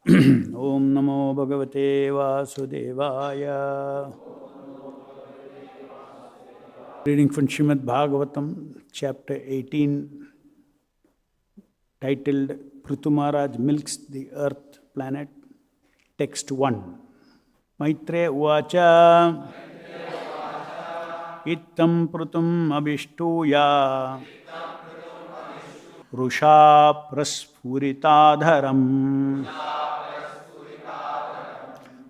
Om Namo Bhagavate Vasudevaya. Reading from Śrīmad-Bhāgavatam, chapter 18, titled Prithu Maharaj Milks the Earth Planet, text 1. Maitreya Uvacha Ittam Pritum Abhishtuya Rusha Prasfuritadharam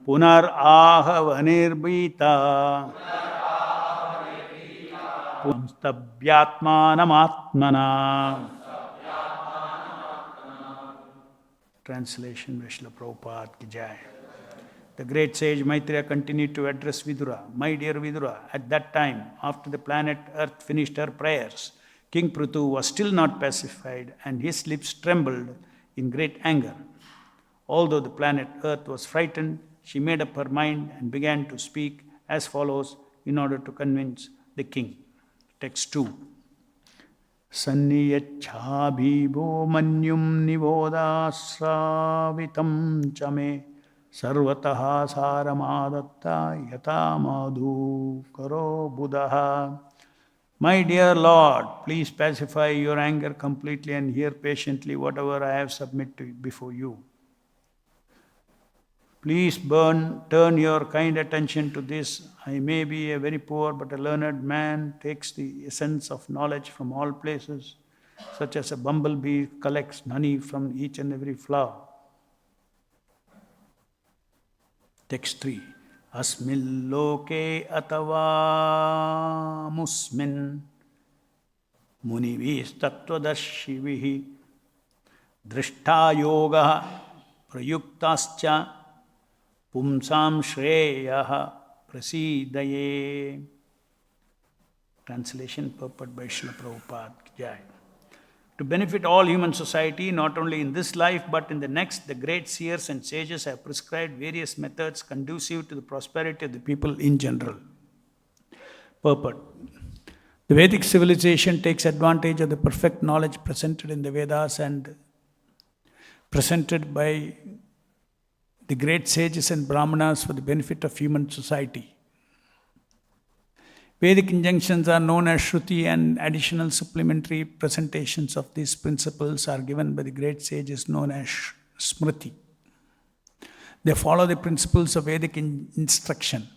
Punar Ahavaниrbhita Punstabhyatmanamatmana. Translation by Srila Prabhupada ki Jai. The great sage Maitreya continued to address Vidura. My dear Vidura, at that time, after the planet Earth finished her prayers, King Prithu was still not pacified and his lips trembled in great anger. Although the planet Earth was frightened, she made up her mind and began to speak as follows in order to convince the king. Text 2. Sanniyachha bhibo manyum nivodasravitam chame sarvataha saramadatta yata madhu karo buddha. My dear Lord, please pacify your anger completely and hear patiently whatever I have submitted before you. Please turn your kind attention to this. I may be a very poor but a learned man, takes the essence of knowledge from all places, such as a bumblebee collects honey from each and every flower. Text 3. Asmil loke atava musmin munivis tattvadarshivihi drishta yoga prayuktascha pumsam shreyaha prasidaye. Translation purport by Srila Prabhupada ki Jai. To benefit all human society, not only in this life but in the next, the great seers and sages have prescribed various methods conducive to the prosperity of the people in general. Purport. The Vedic civilization takes advantage of the perfect knowledge presented in the Vedas and presented by the great sages and Brahmanas for the benefit of human society. Vedic injunctions are known as Shruti, and additional supplementary presentations of these principles are given by the great sages known as Smṛti. They follow the principles of Vedic instruction.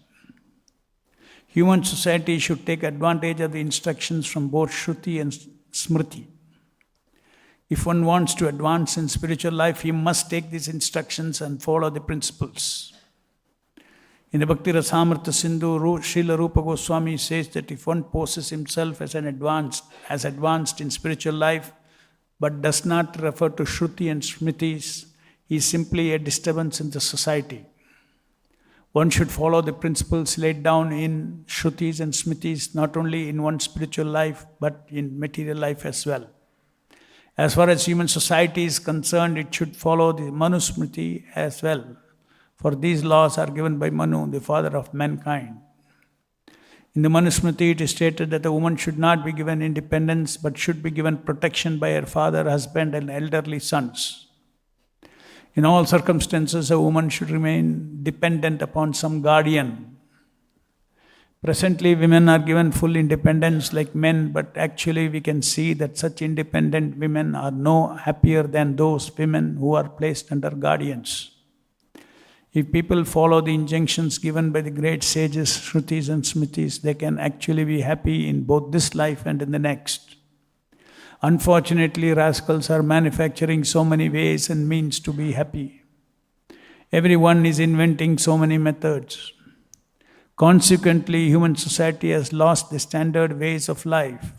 Human society should take advantage of the instructions from both Shruti and Smṛti. If one wants to advance in spiritual life, he must take these instructions and follow the principles. In the Bhakti Rasamrita Sindhu, Srila Rupa Goswami says that if one poses himself as advanced in spiritual life, but does not refer to Shruti and Smritis, he is simply a disturbance in the society. One should follow the principles laid down in Shrutis and Smritis, not only in one's spiritual life, but in material life as well. As far as human society is concerned, it should follow the Manu Smriti as well. For these laws are given by Manu, the father of mankind. In the Manusmriti, it is stated that a woman should not be given independence, but should be given protection by her father, husband, and elderly sons. In all circumstances, a woman should remain dependent upon some guardian. Presently, women are given full independence like men, but actually we can see that such independent women are no happier than those women who are placed under guardians. If people follow the injunctions given by the great sages, Shrutis and Smritis, they can actually be happy in both this life and in the next. Unfortunately, rascals are manufacturing so many ways and means to be happy. Everyone is inventing so many methods. Consequently, human society has lost the standard ways of life,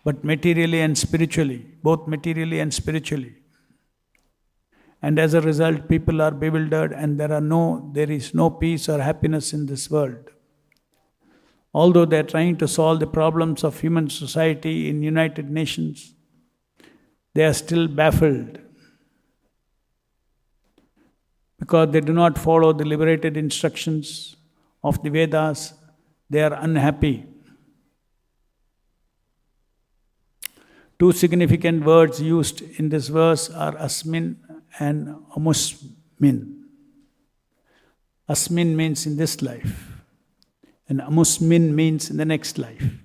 but materially and spiritually, both materially and spiritually. And as a result, people are bewildered and there is no peace or happiness in this world. Although they are trying to solve the problems of human society in United Nations, they are still baffled because they do not follow the liberated instructions of the Vedas. They are unhappy. Two significant words used in this verse are asmin and amusm. min. Asmin means in this life, and amusmin means in the next life.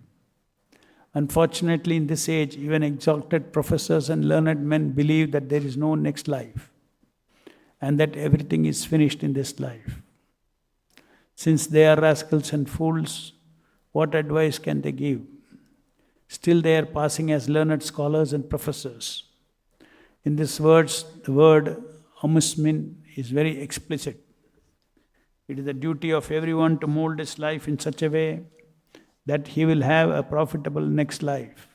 Unfortunately, in this age, even exalted professors and learned men believe that there is no next life and that everything is finished in this life. Since they are rascals and fools, what advice can they give? Still they are passing as learned scholars and professors. In these words, the word amusmin is very explicit. It is the duty of everyone to mold his life in such a way that he will have a profitable next life.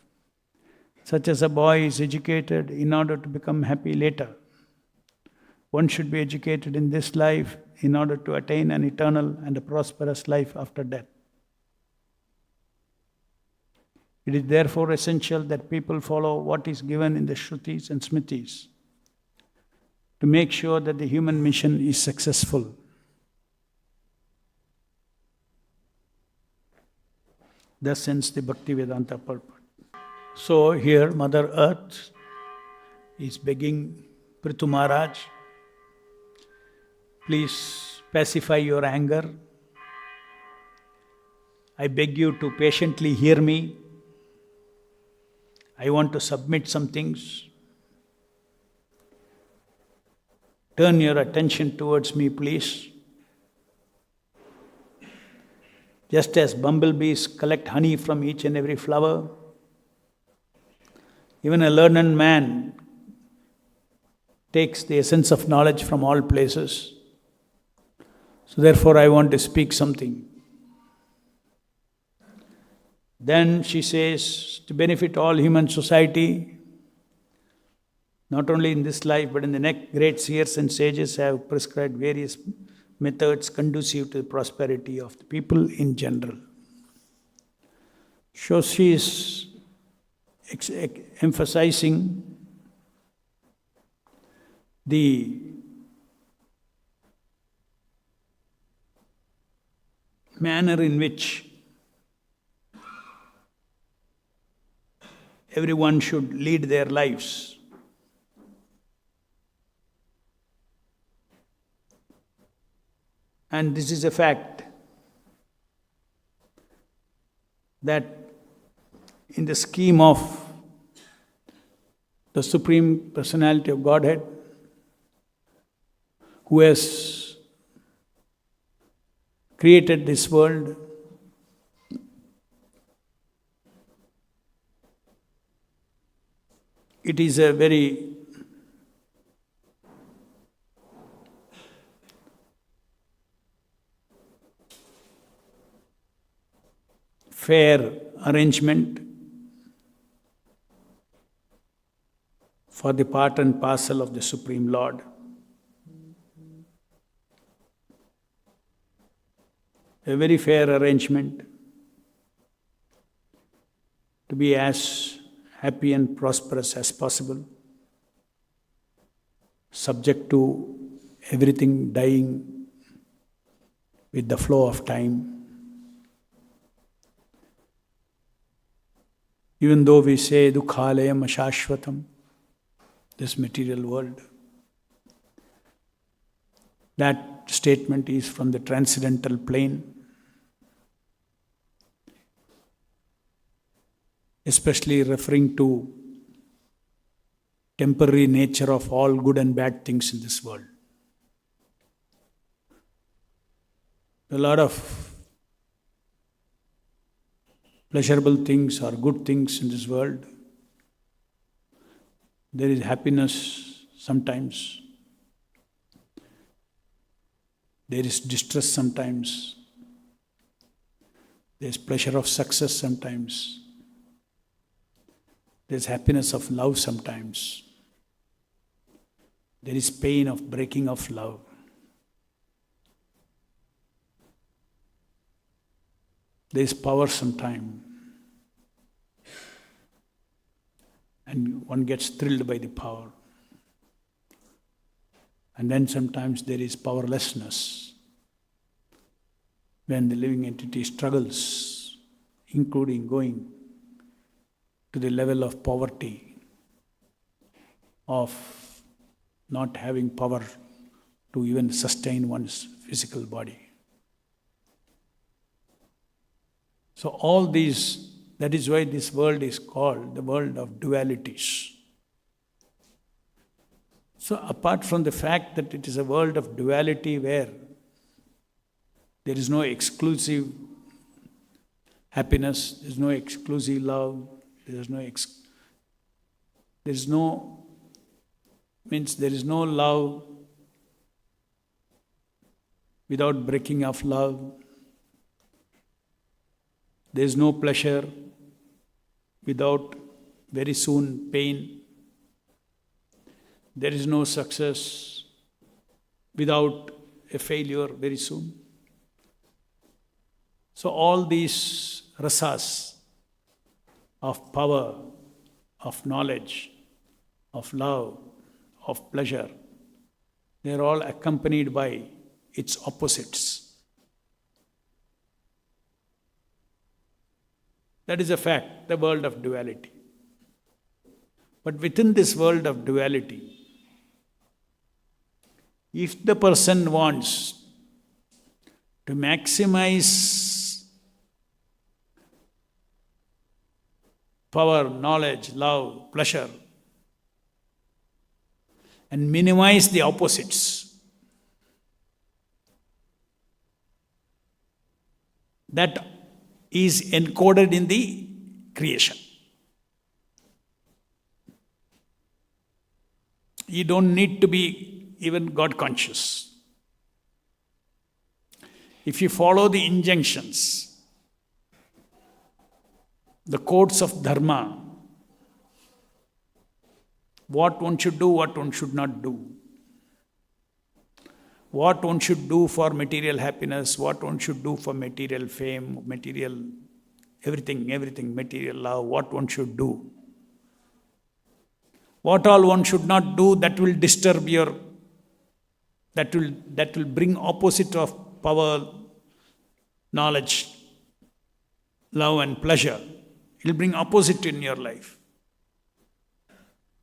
Such as a boy is educated in order to become happy later. One should be educated in this life in order to attain an eternal and a prosperous life after death. It is therefore essential that people follow what is given in the Shrutis and Smritis to make sure that the human mission is successful. Thus ends the Bhaktivedanta purport. So here Mother Earth is begging Prithu Maharaj, please pacify your anger. I beg you to patiently hear me. I want to submit some things. Turn your attention towards me, please. Just as bumblebees collect honey from each and every flower, even a learned man takes the essence of knowledge from all places. So therefore I want to speak something. Then she says, to benefit all human society, not only in this life but in the next, great seers and sages have prescribed various methods conducive to the prosperity of the people in general. So she is emphasizing the manner in which everyone should lead their lives. And this is a fact that in the scheme of the Supreme Personality of Godhead, who has created this world, it is a very fair arrangement for the part and parcel of the Supreme Lord. A very fair arrangement to be as happy and prosperous as possible, subject to everything dying with the flow of time. Even though we say dukhalayam ashashvatam, this material world, that statement is from the transcendental plane, especially referring to temporary nature of all good and bad things in this world. A lot of pleasurable things or good things in this world. There is happiness sometimes. There is distress sometimes. There is pleasure of success sometimes. There is happiness of love sometimes. There is pain of breaking of love. There is power sometimes. And one gets thrilled by the power. And then sometimes there is powerlessness, when the living entity struggles, including going to the level of poverty, of not having power to even sustain one's physical body. So all these, that is why this world is called the world of dualities. So apart from the fact that it is a world of duality where there is no exclusive happiness, there is no exclusive love, there is no love without breaking of love. There is no pleasure without very soon pain. There is no success without a failure very soon. So all these rasas of power, of knowledge, of love, of pleasure, they are all accompanied by its opposites. That is a fact, the world of duality. But within this world of duality, if the person wants to maximize power, knowledge, love, pleasure, and minimize the opposites, that is encoded in the creation. You don't need to be even God conscious. If you follow the injunctions, the codes of dharma, what one should do, what one should not do, what one should do for material happiness, what one should do for material fame, material everything, material love, what one should do. What all one should not do, that will disturb your, that will bring opposite of power, knowledge, love and pleasure. It will bring opposite in your life.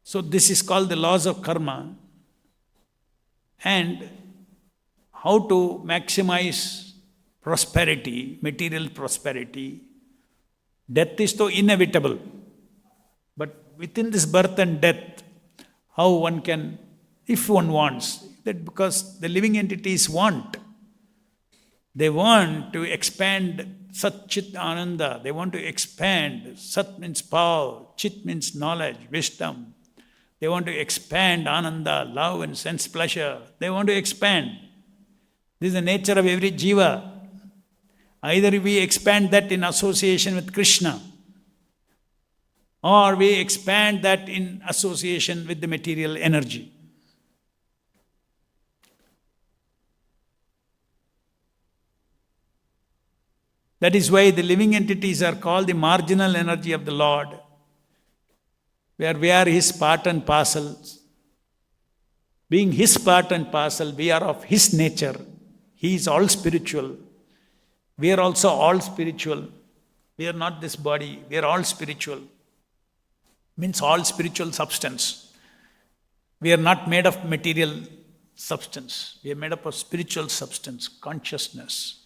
So this is called the laws of karma. And how to maximize prosperity, material prosperity. Death is so inevitable. But within this birth and death, how one can, if one wants, that because the living entities want, they want to expand Sat Chit Ananda, they want to expand. Sat means power, Chit means knowledge, wisdom. They want to expand Ananda, love and sense pleasure. They want to expand. This is the nature of every jiva. Either we expand that in association with Krishna, or we expand that in association with the material energy. That is why the living entities are called the marginal energy of the Lord, where we are His part and parcel. Being His part and parcel, we are of His nature. He is all spiritual. We are also all spiritual. We are not this body, we are all spiritual. Means all spiritual substance. We are not made of material substance. We are made up of spiritual substance, consciousness.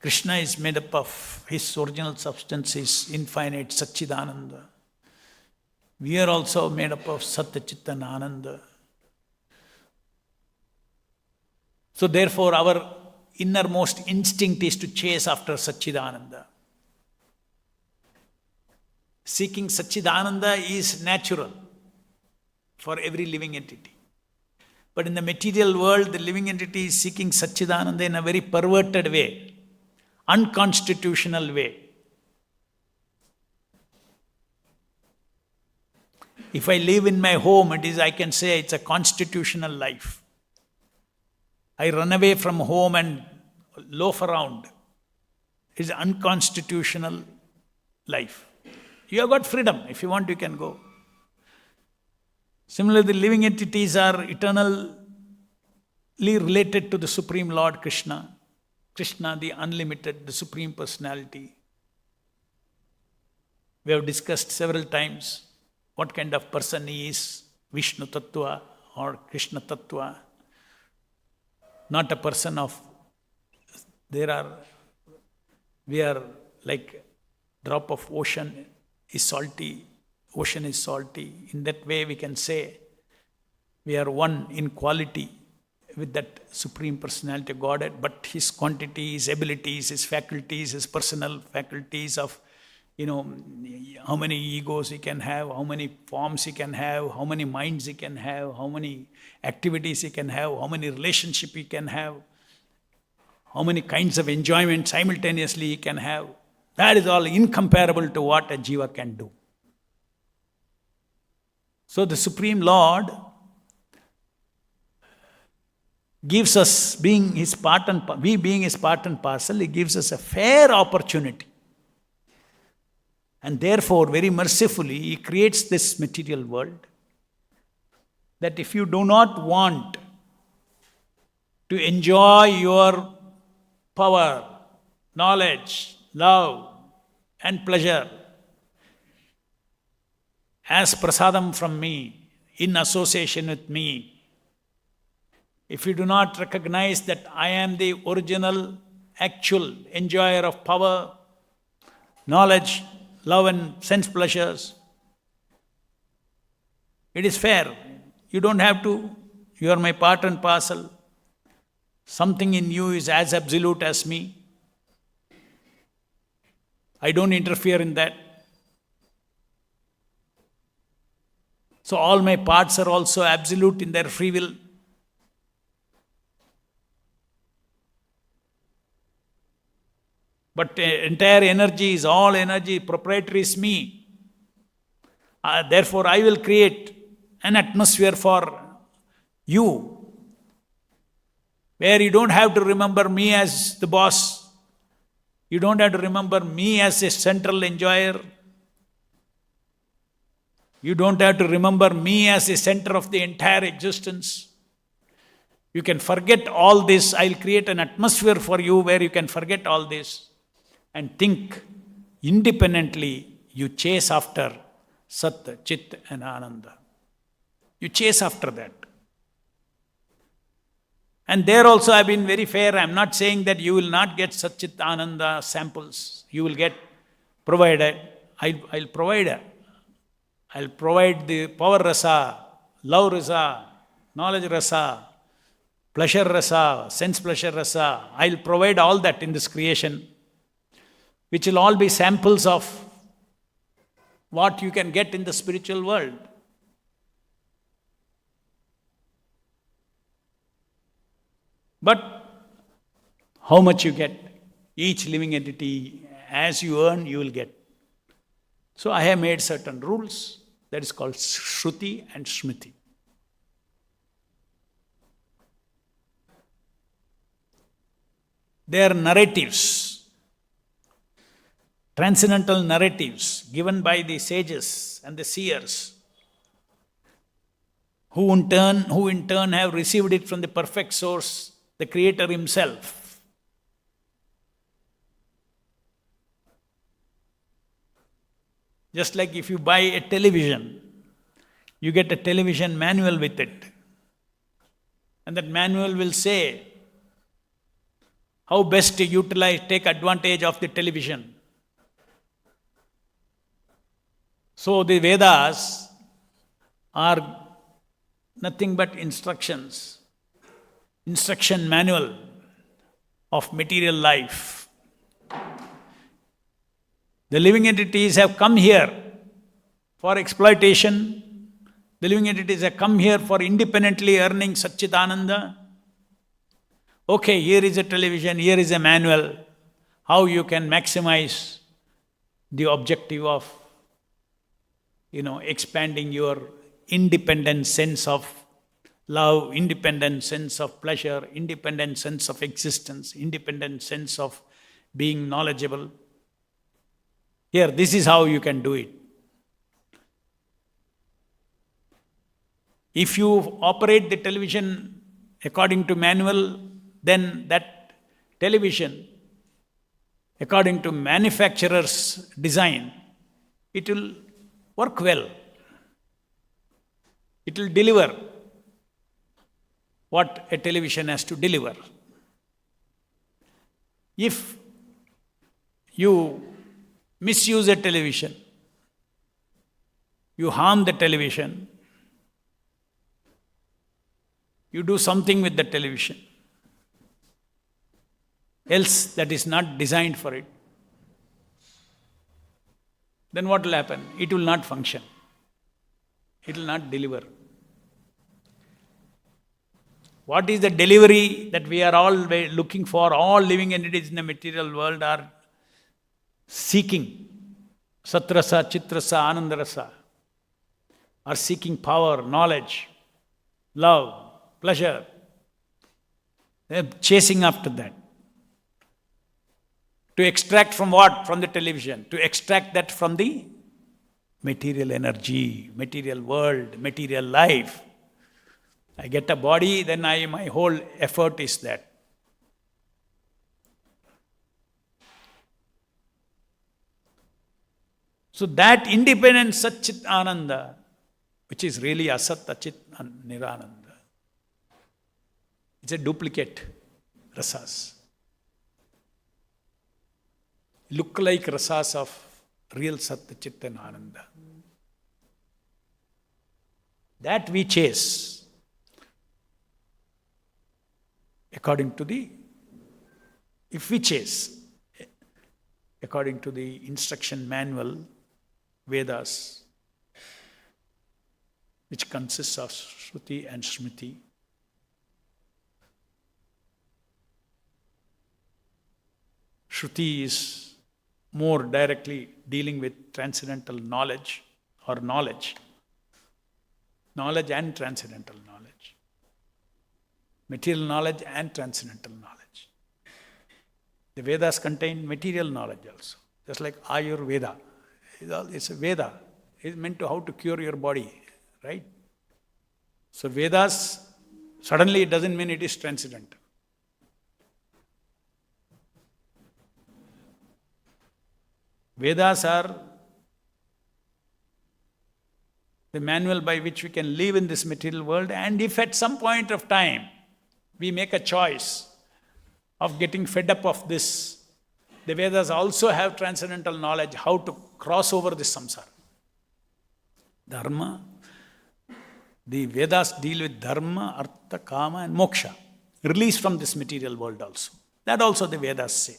Krishna is made up of, his original substance is infinite Satchidananda. We are also made up of Satta Chitta and Ananda. So therefore our innermost instinct is to chase after Satchidananda. Seeking Satchidananda is natural for every living entity. But in the material world, the living entity is seeking Satchidananda in a very perverted way, unconstitutional way. If I live in my home, I can say it's a constitutional life. I run away from home and loaf around. It's an unconstitutional life. You have got freedom. If you want, you can go. Similarly, the living entities are eternally related to the Supreme Lord Krishna. Krishna, the unlimited, the Supreme Personality. We have discussed several times what kind of person he is, Vishnu Tattva or Krishna Tattva. not a person of, we are like drop of ocean is salty, ocean is salty. In that way we can say we are one in quality with that Supreme Personality of Godhead, but His quantity, His abilities, His faculties, His personal faculties of, how many egos He can have, how many forms He can have, how many minds He can have, how many activities He can have, how many relationships He can have, how many kinds of enjoyment simultaneously He can have. That is all incomparable to what a jiva can do. So the Supreme Lord gives us, being His part and we being His part and parcel, He gives us a fair opportunity. And therefore, very mercifully, He creates this material world that if you do not want to enjoy your power, knowledge, love and pleasure as prasadam from me, in association with me, if you do not recognize that I am the original, actual enjoyer of power, knowledge, love and sense pleasures, it is fair. You don't have to. You are my part and parcel. Something in you is as absolute as me. I don't interfere in that. So all my parts are also absolute in their free will. But entire energy is all energy, proprietary is me. Therefore, I will create an atmosphere for you, where you don't have to remember me as the boss. You don't have to remember me as a central enjoyer. You don't have to remember me as the center of the entire existence. You can forget all this. I'll create an atmosphere for you where you can forget all this and think independently. You chase after Sat, Chit and Ananda. You chase after that. And there also I've been very fair. I'm not saying that you will not get Sat, Chit, Ananda samples. You will get provided. I'll provide. I'll provide the power rasa, love rasa, knowledge rasa, pleasure rasa, sense pleasure rasa. I'll provide all that in this creation, which will all be samples of what you can get in the spiritual world. But how much you get, each living entity, as you earn, you will get. So I have made certain rules. That is called Śruti and Smṛti. They are narratives, transcendental narratives given by the sages and the seers, who in turn have received it from the perfect source, the Creator Himself. Just like if you buy a television, you get a television manual with it. And that manual will say how best to utilize, take advantage of the television. So the Vedas are nothing but instructions, instruction manual of material life. The living entities have come here for exploitation. The living entities have come here for independently earning Satchitananda. Okay, here is a television, here is a manual, how you can maximize the objective of, expanding your independent sense of love, independent sense of pleasure, independent sense of existence, independent sense of being knowledgeable. Here, this is how you can do it. If you operate the television according to manual, then that television, according to manufacturer's design, it will work well. It will deliver. what a television has to deliver. If you misuse a television, you harm the television, you do something with the television, else that is not designed for it, then what will happen? It will not function. It will not deliver. What is the delivery that we are all looking for? All living entities in the material world are seeking. Satrasa, Chitrasa, Anandarasa are seeking power, knowledge, love, pleasure. They are chasing after that. To extract from what? From the television. To extract that from the material energy, material world, material life. I get a body, then my whole effort is that. So that independent Satchit Ananda, which is really Asat Achit Nirananda, it's a duplicate rasas. Look like rasas of real Sat Chit and Ananda. That we chase according to the, if we chase according to the instruction manual, Vedas, which consists of Śruti and Smṛti. Śruti is more directly dealing with transcendental knowledge or knowledge. Knowledge and transcendental knowledge. Material knowledge and transcendental knowledge. The Vedas contain material knowledge also. Just like Ayurveda. It's a Veda. It's meant to how to cure your body, right? So Vedas, suddenly it doesn't mean it is transcendental. Vedas are the manual by which we can live in this material world, and if at some point of time we make a choice of getting fed up of this, the Vedas also have transcendental knowledge how to cross over this samsara. Dharma, the Vedas deal with dharma, artha, kama and moksha. Release from this material world also. That also the Vedas say.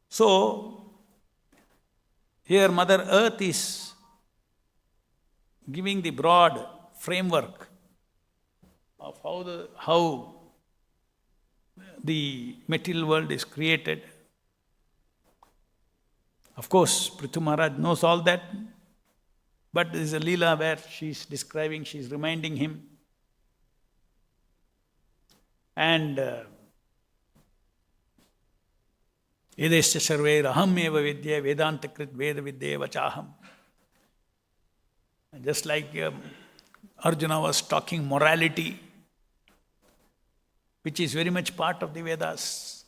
So, here Mother Earth is giving the broad framework of how the material world is created. Of course, Prithu Maharaj knows all that, but there is a Leela where she is describing, she is reminding him. And Edesya sarve raham eva vidya vedanta krit veda vidya vachaham. Just like Arjuna was talking morality, which is very much part of the Vedas.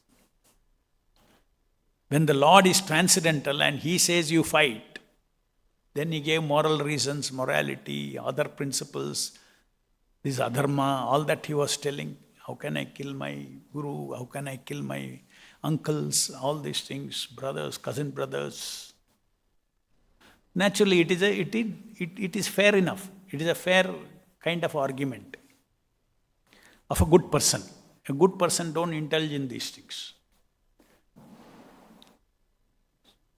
When the Lord is transcendental and He says you fight, then He gave moral reasons, morality, other principles, this adharma, all that He was telling. How can I kill my guru? How can I kill my uncles? All these things, brothers, cousin brothers. Naturally, it is fair enough. It is a fair kind of argument of a good person. A good person don't indulge in these things.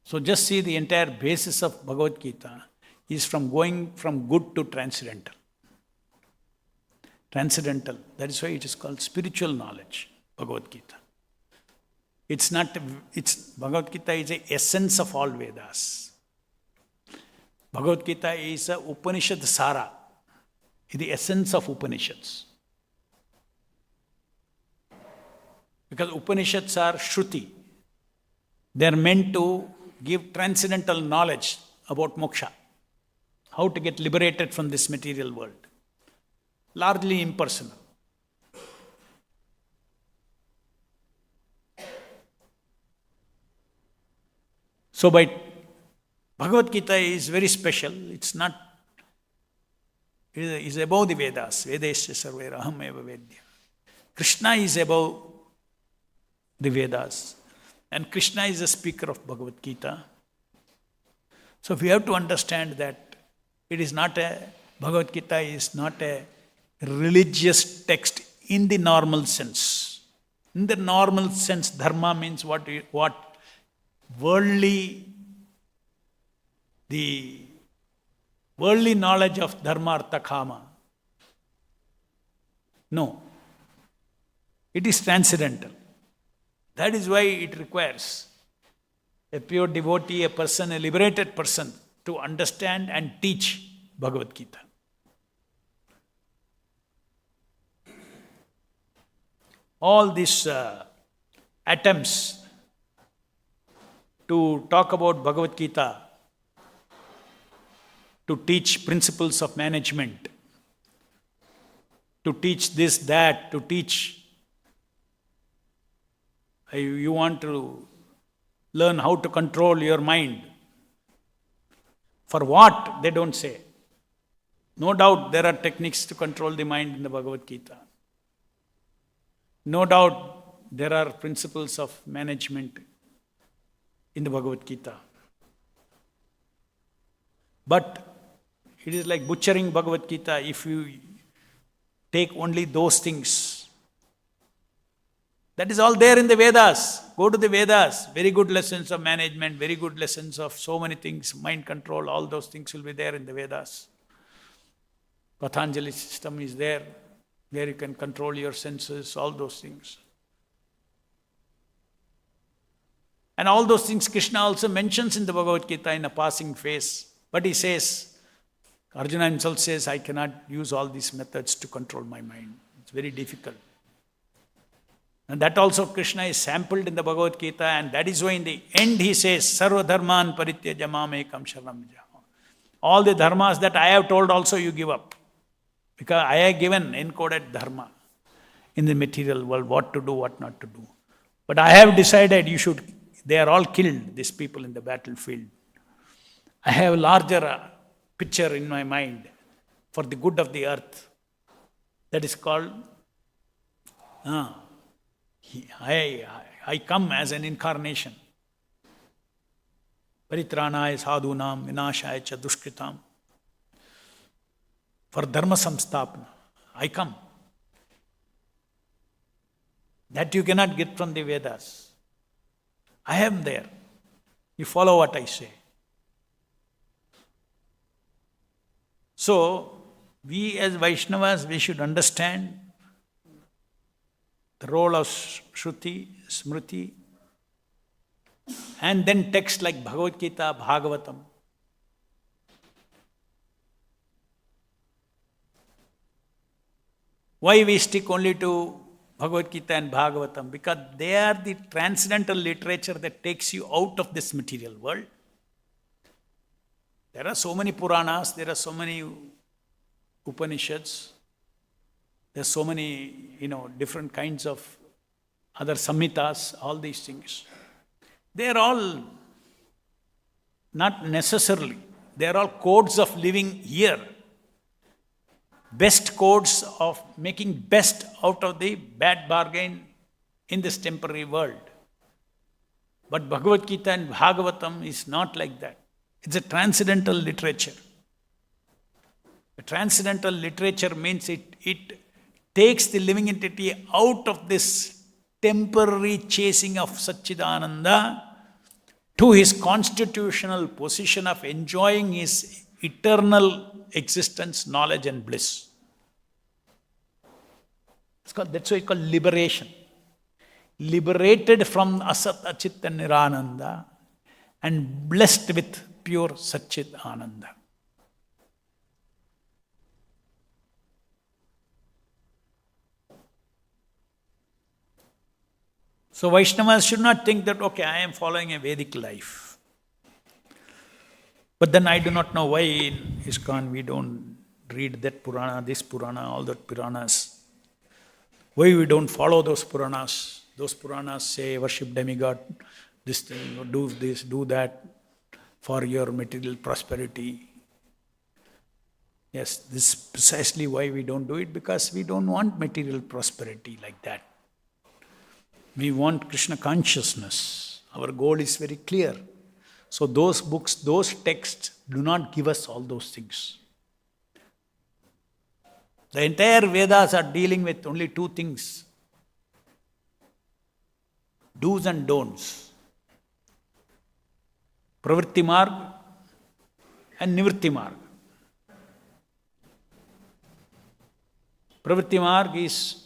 So just see, the entire basis of Bhagavad-gītā is from going from good to transcendental. Transcendental, that is why it is called spiritual knowledge, Bhagavad-gītā. Bhagavad-gītā is the essence of all Vedas. Bhagavad-gītā is a Upanishad Sara, is the essence of Upanishads. Because Upanishads are Shruti. They are meant to give transcendental knowledge about moksha, how to get liberated from this material world. Largely impersonal. So by Bhagavad-gītā is very special. It's is above the Vedas. Vedesya sarvera aham eva vedya. Krishna is above the Vedas. And Krishna is the speaker of Bhagavad-gītā. So we have to understand that Bhagavad-gītā is not a religious text in the normal sense. In the normal sense, dharma means what worldly, the worldly knowledge of dharma, artha, kama. No. It is transcendental. That is why it requires a pure devotee, a person, a liberated person to understand and teach Bhagavad-gītā. All these attempts to talk about Bhagavad-gītā, to teach principles of management, to teach this, that, to teach, you want to learn how to control your mind. For what? They don't say. No doubt there are techniques to control the mind in the Bhagavad-gītā. No doubt there are principles of management in the Bhagavad-gītā. But it is like butchering Bhagavad-gītā if you take only those things. That is all there in the Vedas. Go to the Vedas. Very good lessons of management, very good lessons of so many things, mind control, all those things will be there in the Vedas. Patanjali system is there, where you can control your senses, all those things. And all those things Krishna also mentions in the Bhagavad-gītā in a passing phase. But he says, Arjuna himself says, I cannot use all these methods to control my mind. It's very difficult. And that also Krishna is sampled in the Bhagavad-gītā, and that is why in the end he says, Sarva dharman parityajya mamekam sharanam vraja. All the dharmas that I have told also you give up. Because I have given encoded dharma in the material world, what to do, what not to do. But I have decided they are all killed, these people in the battlefield. I have a larger picture in my mind for the good of the earth. That is called, I come as an incarnation. Paritranaya sadhunam vinashaya cha dushkritam. For dharma samstapana, I come. That you cannot get from the Vedas. I am there. You follow what I say. So, we as Vaishnavas, we should understand the role of Śruti, Smṛti, and then texts like Bhagavad-gītā, Bhāgavatam. Why we stick only to Bhagavad-gītā and Bhāgavatam? Because they are the transcendental literature that takes you out of this material world. There are so many Puranas, there are so many Upanishads, there are so many, different kinds of other Samhitas, all these things. They are all not necessarily, they are all codes of living here. Best codes of making best out of the bad bargain in this temporary world. But Bhagavad-gītā and Bhāgavatam is not like that. It's a transcendental literature. A transcendental literature means it takes the living entity out of this temporary chasing of Satchidananda to his constitutional position of enjoying his eternal existence, knowledge and bliss. That's why it's called liberation. Liberated from Asat, Achit and Nirananda and blessed with pure Satchit Ananda. So Vaishnavas should not think that, okay, I am following a Vedic life. But then I do not know why in ISKCON we don't read that Purana, this Purana, all that Puranas. Why we don't follow those Puranas? Those Puranas say worship demigod, this thing, do this, do that for your material prosperity. Yes, this is precisely why we don't do it, because we don't want material prosperity like that. We want Krishna consciousness. Our goal is very clear. So those books, those texts do not give us all those things. The entire Vedas are dealing with only two things: do's and don'ts. Pravritti marg and nivritti marg. Pravritti marg is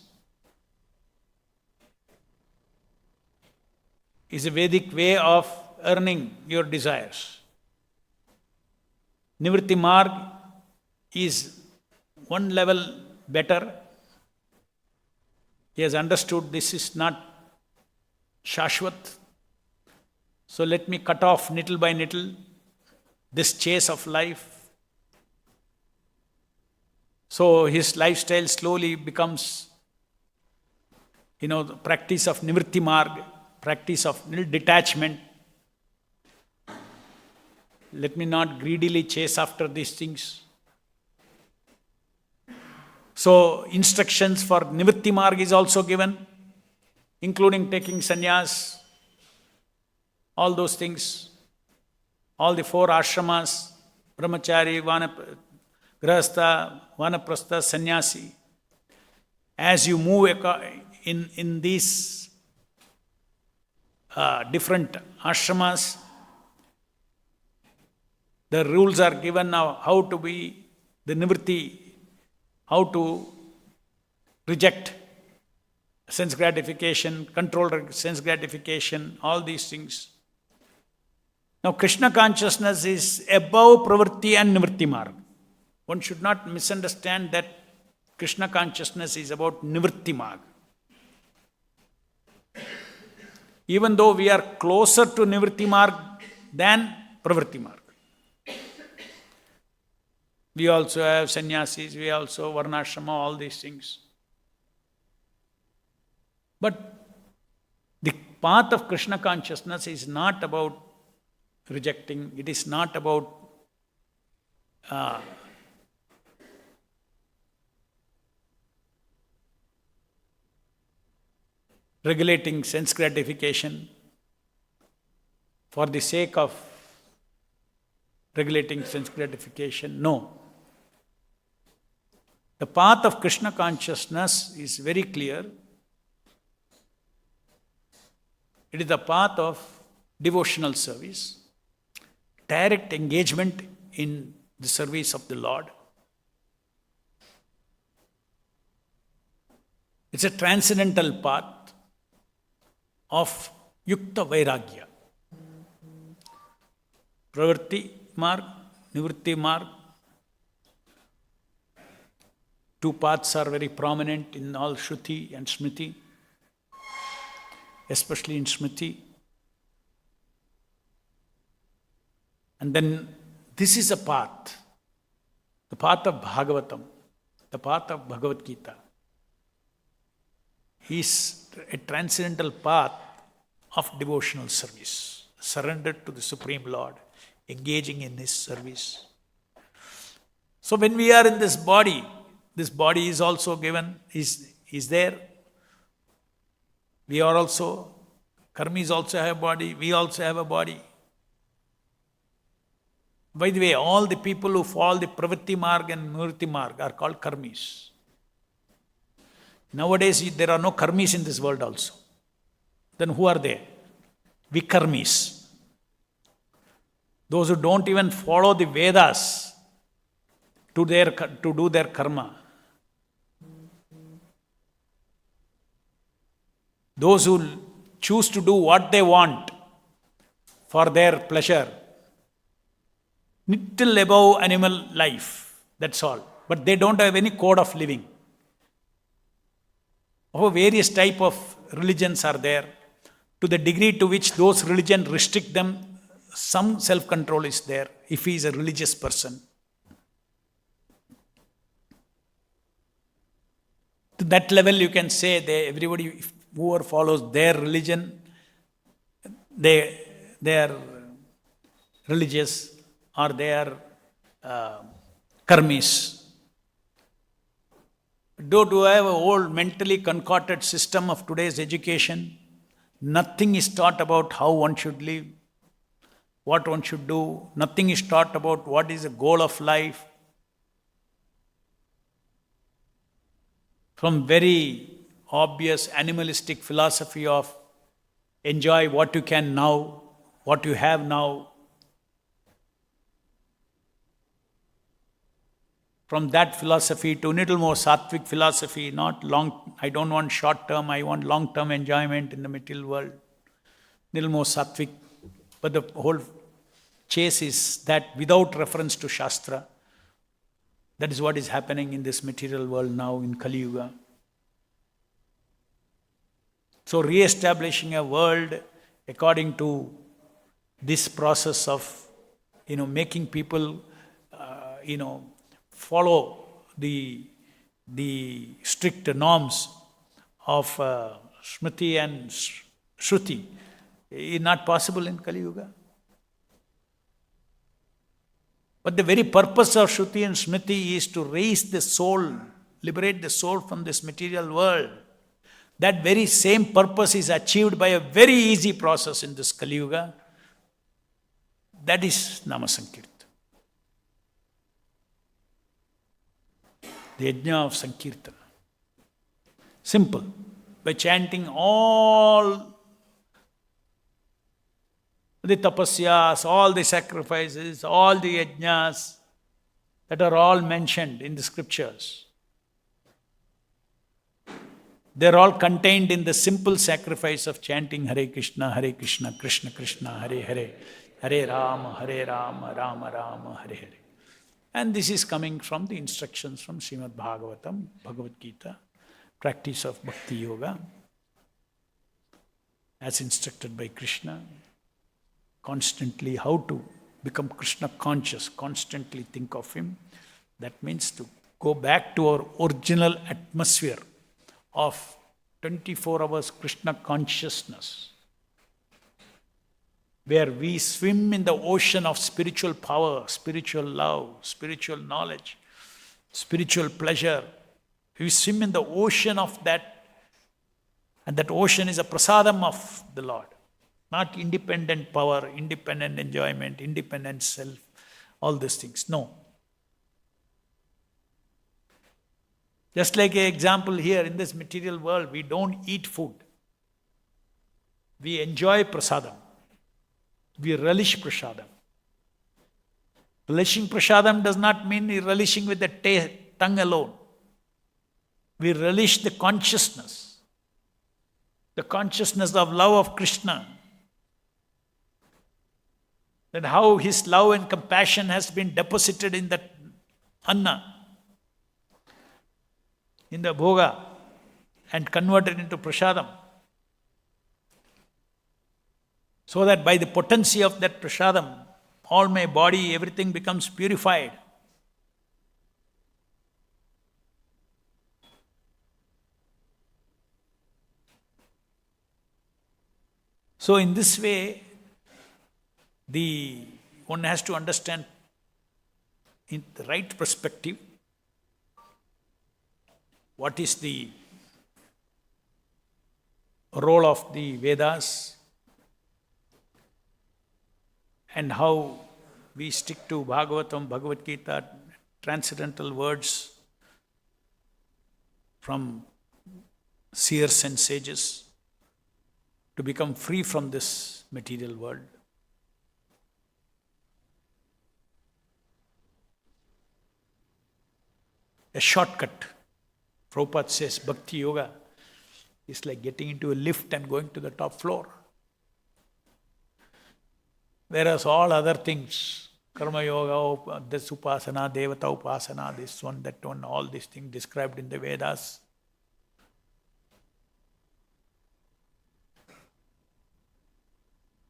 a Vedic way of earning your desires. Nivritti marg is one level better. He has understood this is not Shashvat. So let me cut off nittle by nittle this chase of life. So his lifestyle slowly becomes, the practice of nivritti marg, practice of detachment. Let me not greedily chase after these things. So instructions for nivritti marg is also given, including taking sannyas, all those things, all the 4 ashramas, brahmachari, grahastha, vanaprastha, sannyasi. As you move in these different ashramas, the rules are given now how to be the nivritti, how to reject sense gratification, control sense gratification, all these things. Now Krishna consciousness is above pravritti and nivritti marg. One should not misunderstand that Krishna consciousness is about nivritti marg. Even though we are closer to nivritti marg than pravritti marg. We also have sannyasis, we also varnashrama, all these things. But the path of Krishna consciousness is not about rejecting, it is not about regulating sense gratification for the sake of regulating sense gratification. No. The path of Krishna consciousness is very clear. It is the path of devotional service, direct engagement in the service of the Lord. It's a transcendental path of yukta vairagya. Pravritti marg, nivritti marg. 2 paths are very prominent in all Śruti and Smṛti, especially in Smṛti. And then this is a path, the path of Bhagavatam, the path of Bhagavad-gītā. Is a transcendental path of devotional service, surrendered to the Supreme Lord, engaging in His service. So when we are in this body is also given, is there. We are also, karmis also have a body, we also have a body. By the way, all the people who follow the pravritti marg and nivritti marg are called karmis. Nowadays, there are no karmis in this world also. Then who are they? Vikarmis. Those who don't even follow the Vedas to do their karma. Those who choose to do what they want for their pleasure. Little above animal life, that's all. But they don't have any code of living. Various type of religions are there. To the degree to which those religions restrict them, some self-control is there, if he is a religious person. To that level you can say everybody, whoever follows their religion, they are religious, or they are karmis. Do I have an old mentally concocted system of today's education? Nothing is taught about how one should live, what one should do. Nothing is taught about what is the goal of life. From very obvious animalistic philosophy of enjoy what you can now, what you have now. From that philosophy to a little more sattvic philosophy, not long, I don't want short term, I want long term enjoyment in the material world. Little more sattvic. But the whole chase is that without reference to Shastra. That is what is happening in this material world now in Kali Yuga. So re-establishing a world according to this process of, making people, follow the strict norms of Smrti and Shruti is not possible in Kali Yuga. But the very purpose of Shruti and Smrti is to raise the soul, liberate the soul from this material world. That very same purpose is achieved by a very easy process in this Kali Yuga. That is Namasankirtan. The yajna of Sankirtana. Simple. By chanting all the tapasyas, all the sacrifices, all the yajnas that are all mentioned in the scriptures. They're all contained in the simple sacrifice of chanting Hare Krishna, Krishna Krishna, Hare Hare, Hare Rama, Rama Rama, Hare Hare. And this is coming from the instructions from Śrīmad-Bhāgavatam, Bhagavad-gītā, practice of Bhakti Yoga, as instructed by Krishna. Constantly how to become Krishna conscious, constantly think of Him. That means to go back to our original atmosphere of 24 hours Krishna consciousness, where we swim in the ocean of spiritual power, spiritual love, spiritual knowledge, spiritual pleasure. We swim in the ocean of that, and that ocean is a prasadam of the Lord. Not independent power, independent enjoyment, independent self, all these things. No. Just like an example here in this material world, we don't eat food. We enjoy prasadam. We relish prasadam. Relishing prasadam does not mean relishing with the tongue alone. We relish the consciousness of love of Krishna. That how His love and compassion has been deposited in that anna, in the bhoga, and converted into prasadam. So that by the potency of that prasadam, all my body, everything becomes purified. So in this way, one has to understand in the right perspective what is the role of the Vedas and how we stick to Bhagavatam, Bhagavad-gītā, transcendental words from seers and sages to become free from this material world. A shortcut. Prabhupada says Bhakti Yoga is like getting into a lift and going to the top floor. Whereas all other things, Karma Yoga, this Upasana, Devata Upasana, this one, that one, all these things described in the Vedas,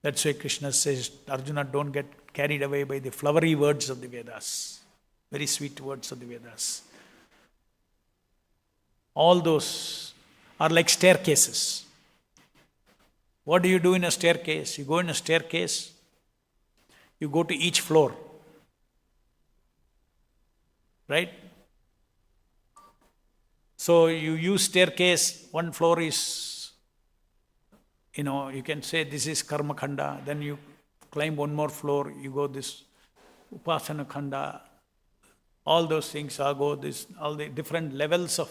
that's why Krishna says, Arjuna, don't get carried away by the flowery words of the Vedas, very sweet words of the Vedas. All those are like staircases. What do you do in a staircase? You go in a staircase, you go to each floor. right? So you use staircase, one floor is, you can say this is Karma Khanda, then you climb one more floor, you go this Upasana Khanda, all those things all the different levels of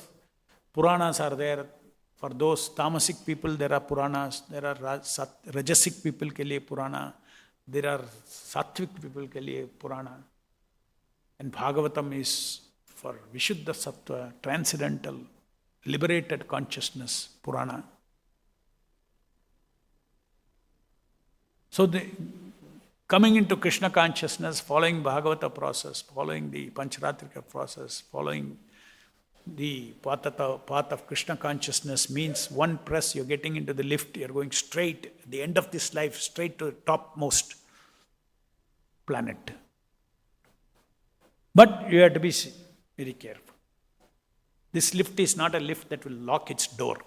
Puranas are there. For those tamasic people, there are Puranas, there are Rajasic people ke liye Purana, there are Sattvic people ke liye Purana. And Bhagavatam is for Vishuddha Sattva, Transcendental, liberated consciousness, Purana. So coming into Krishna consciousness, following Bhagavata process, following the Pancharatrika process, following the path of Krishna consciousness means one press, you're getting into the lift, you're going straight, at the end of this life, straight to the topmost planet. But you have to be very careful. This lift is not a lift that will lock its door.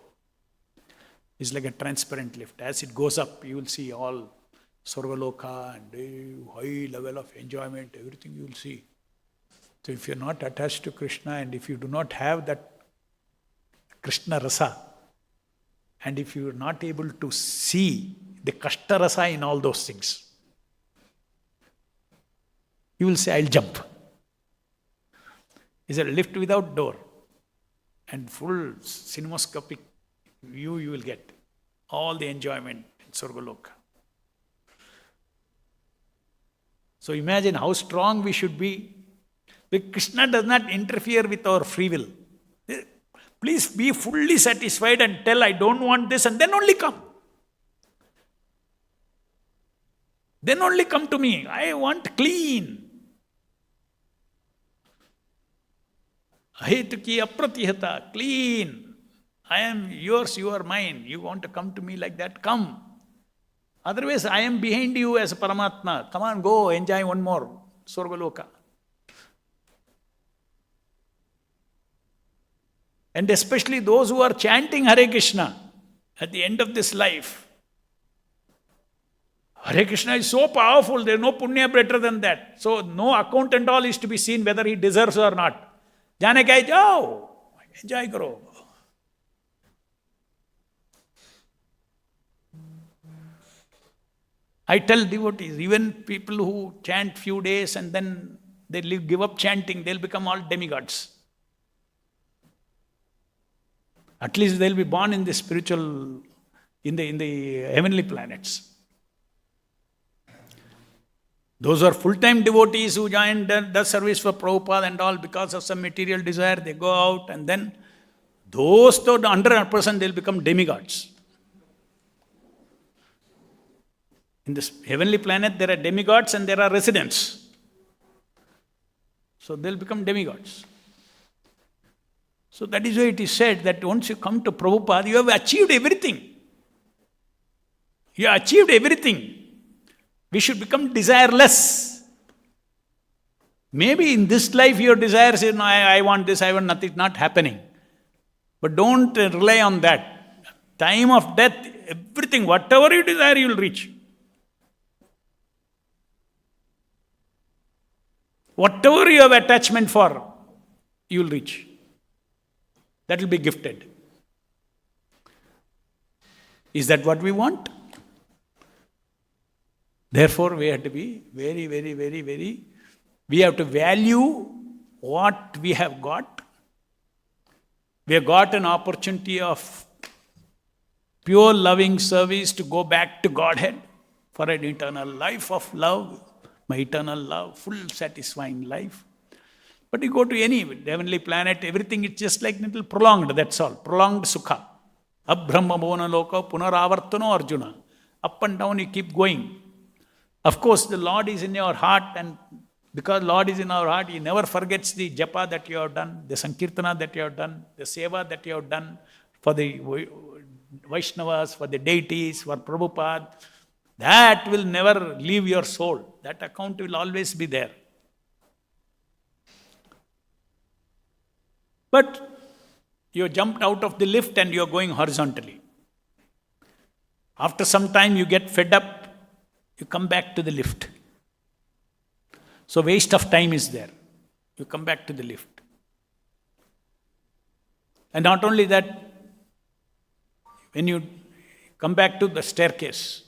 It's like a transparent lift. As it goes up, you will see all Sarvaloka and high level of enjoyment, everything you will see. So if you're not attached to Krishna and if you do not have that Krishna rasa, and if you're not able to see the Kashta rasa in all those things, you will say, I'll jump. It's a lift without door and full cinemascopic view you will get. All the enjoyment in Sarvaloka. So imagine how strong we should be. Because Krishna does not interfere with our free will. Please be fully satisfied and tell, I don't want this, and then only come. Then only come to me. I want clean. Ahetuki apratihata, clean. I am yours, you are mine. You want to come to me like that? Come. Otherwise, I am behind you as a Paramatma. Come on, go, enjoy one more. Sarvaloka. And especially those who are chanting Hare Krishna at the end of this life. Hare Krishna is so powerful, there is no punya better than that. So no account and all is to be seen whether he deserves or not. Jane kya jao, enjoy karo. I tell devotees, even people who chant few days and then they give up chanting, they'll become all demigods. At least they'll be born in the spiritual, in the heavenly planets. Those are full-time devotees who join the service for Prabhupada and all because of some material desire, they go out and then those to 100% they'll become demigods. In this heavenly planet, there are demigods and there are residents. So they'll become demigods. So that is why it is said that once you come to Prabhupada, you have achieved everything. You have achieved everything. We should become desireless. Maybe in this life your desire says, no, I want this, I want nothing, not happening. But don't rely on that. Time of death, everything, whatever you desire, you will reach. Whatever you have attachment for, you will reach. That will be gifted. Is that what we want? Therefore, we have to be very, we have to value what we have got. We have got an opportunity of pure loving service to go back to Godhead for an eternal life of love, my eternal love, full satisfying life. But you go to any heavenly planet, everything is just like little prolonged, that's all. Prolonged sukha. Abbrahma bhuvana loka punaravartano Arjuna. Up and down you keep going. Of course, the Lord is in your heart, and because Lord is in our heart, He never forgets the japa that you have done, the sankirtana that you have done, the seva that you have done for the Vaishnavas, for the deities, for Prabhupada. That will never leave your soul. That account will always be there. But you jumped out of the lift and you are going horizontally. After some time you get fed up, you come back to the lift. So waste of time is there. you come back to the lift. And not only that, when you come back to the staircase,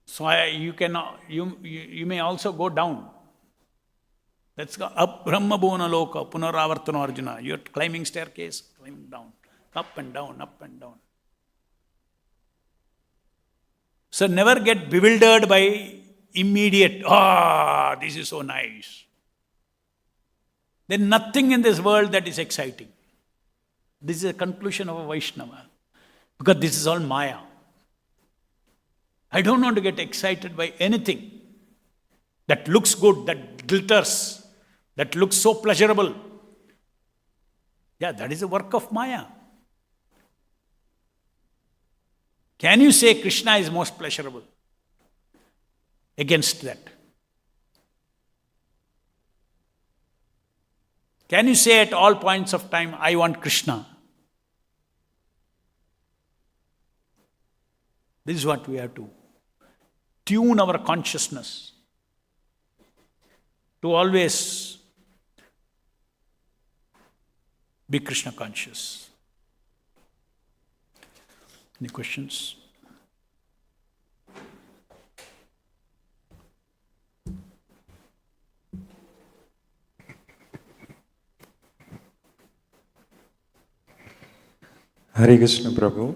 so you may also go down. Let's go up Brahma Bhuvana Loka, Punaravartana Arjuna. You're climbing staircase, climbing down, up and down, up and down. So never get bewildered by immediate, this is so nice. There's nothing in this world that is exciting. This is a conclusion of a Vaishnava. Because this is all Maya. I don't want to get excited by anything that looks good, that glitters, that looks so pleasurable. Yeah, that is a work of Maya. Can you say Krishna is most pleasurable? Against that. Can you say at all points of time, I want Krishna? This is what we have to tune our consciousness to always be Krishna conscious. Any questions? Hare Krishna Prabhu.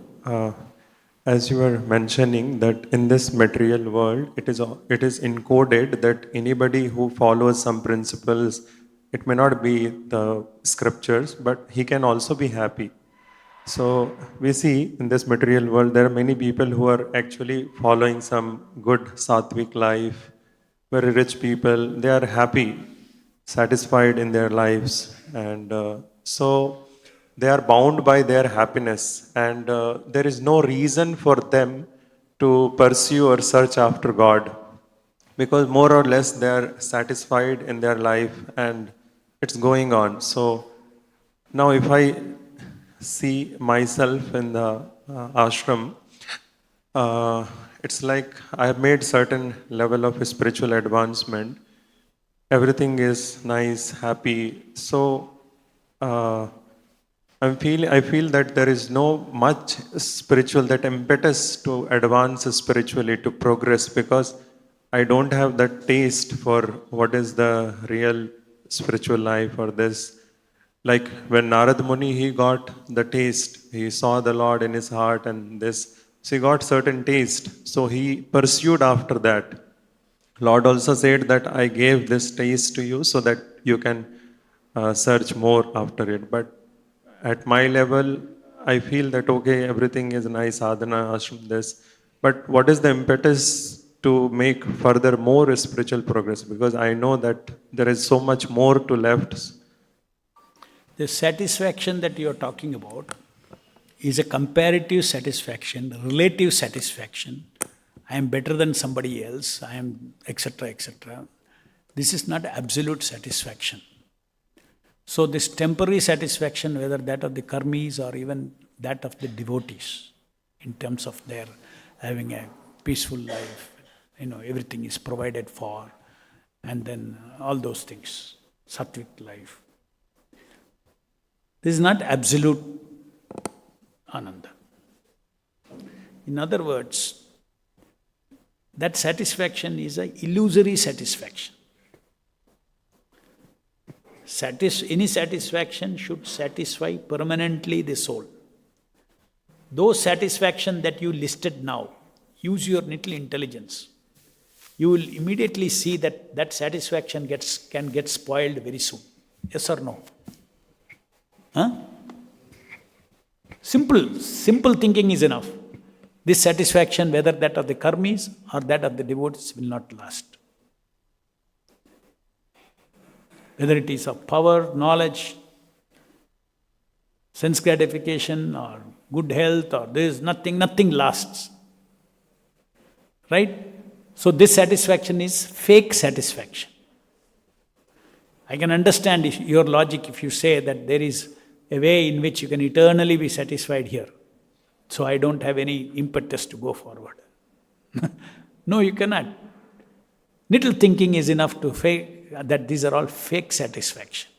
As you were mentioning that in this material world, it is encoded that anybody who follows some principles, it may not be the scriptures, but he can also be happy. So we see in this material world, there are many people who are actually following some good sattvic life, very rich people. They are happy, satisfied in their lives, and so they are bound by their happiness, and there is no reason for them to pursue or search after God, because more or less they are satisfied in their life and it's going on. So now if I see myself in the ashram, it's like I have made certain level of spiritual advancement. Everything is nice, happy. So I feel that there is no much spiritual, that impetus to advance spiritually, to progress, because I don't have that taste for what is the real spiritual life or this. Like when Narad Muni, he got the taste. He saw the Lord in his heart and this. So he got certain taste. So he pursued after that. Lord also said that I gave this taste to you so that you can search more after it. But at my level, I feel that, okay, everything is nice, sadhana, ashram, this. But what is the impetus to make further more spiritual progress? Because I know that there is so much more to left. The satisfaction that you are talking about is a comparative satisfaction, relative satisfaction. I am better than somebody else, I am etc., etc. This is not absolute satisfaction. So this temporary satisfaction, whether that of the karmis or even that of the devotees, in terms of their having a peaceful life, everything is provided for, and then all those things, sattvic life. This is not absolute ananda. In other words, that satisfaction is an illusory satisfaction. Any satisfaction should satisfy permanently the soul. Those satisfaction that you listed now, use your little intelligence. You will immediately see that that satisfaction can get spoiled very soon. Yes or no? Huh? Simple thinking is enough. This satisfaction, whether that of the karmis or that of the devotees, will not last. Whether it is of power, knowledge, sense gratification, or good health, or this, nothing lasts. Right? So this satisfaction is fake satisfaction. I can understand your logic if you say that there is a way in which you can eternally be satisfied here. So I don't have any impetus to go forward. No, you cannot. Little thinking is enough to that these are all fake satisfaction.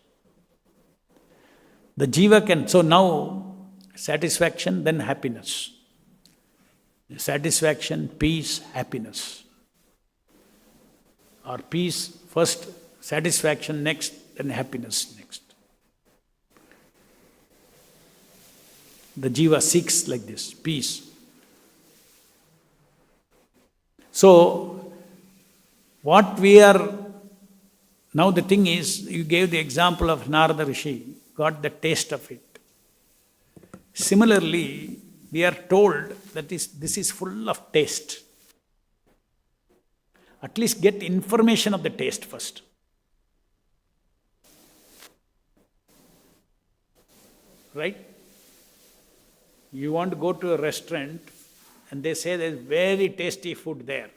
The jiva can, so now satisfaction, then happiness. Satisfaction, peace, happiness. Or peace first, satisfaction next, then happiness next. The jiva seeks like this, peace. So, what we are, now the thing is, you gave the example of Narada Rishi, got the taste of it. Similarly, we are told that this is full of taste. At least get information of the taste first. Right? You want to go to a restaurant and they say there is very tasty food there.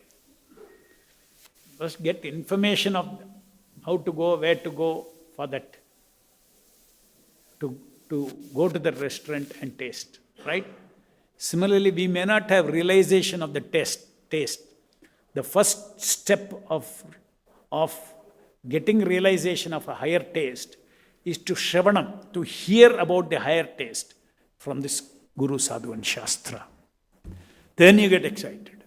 First get information of how to go, where to go for that. To go to the restaurant and taste. Right? Similarly, we may not have realization of the taste. The first step of getting realization of a higher taste is to shravanam, to hear about the higher taste from this Guru, Sadhu and Shastra. Then you get excited.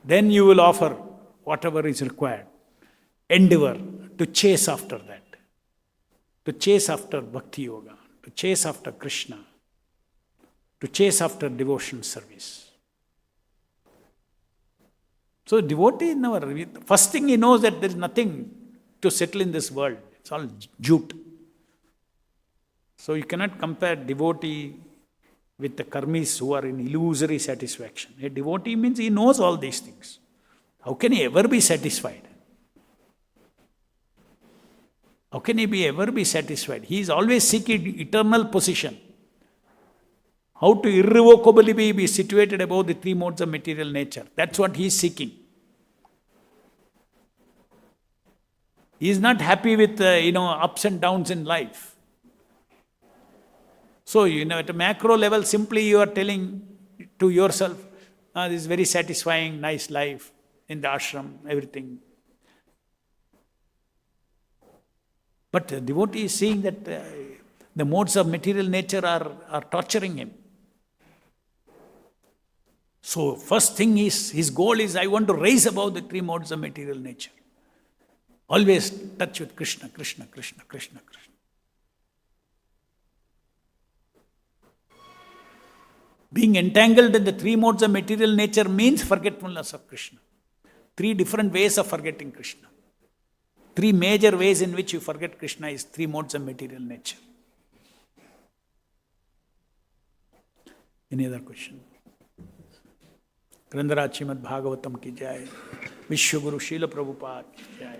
Then you will offer whatever is required. Endeavor to chase after that. To chase after Bhakti Yoga. To chase after Krishna. To chase after devotional service. So devotee never, first thing he knows that there is nothing to settle in this world. It's all jute. So you cannot compare devotee with the karmis who are in illusory satisfaction. A devotee means he knows all these things. How can he ever be satisfied? How can he ever be satisfied? He is always seeking eternal position. How to irrevocably be situated above the three modes of material nature. That's what he is seeking. He is not happy with ups and downs in life. So, at a macro level, simply you are telling to yourself, this is very satisfying, nice life in the ashram, everything. But the devotee is seeing that the modes of material nature are torturing him. So, first thing is, his goal is, I want to rise above the three modes of material nature. Always touch with Krishna, Krishna, Krishna, Krishna, Krishna. Being entangled in the three modes of material nature means forgetfulness of Krishna. Three different ways of forgetting Krishna. Three major ways in which you forget Krishna is three modes of material nature. Any other question? Grandhara Śrīmad-Bhāgavatam ki jai. Vishwa Guru Srila Prabhupada ki jai.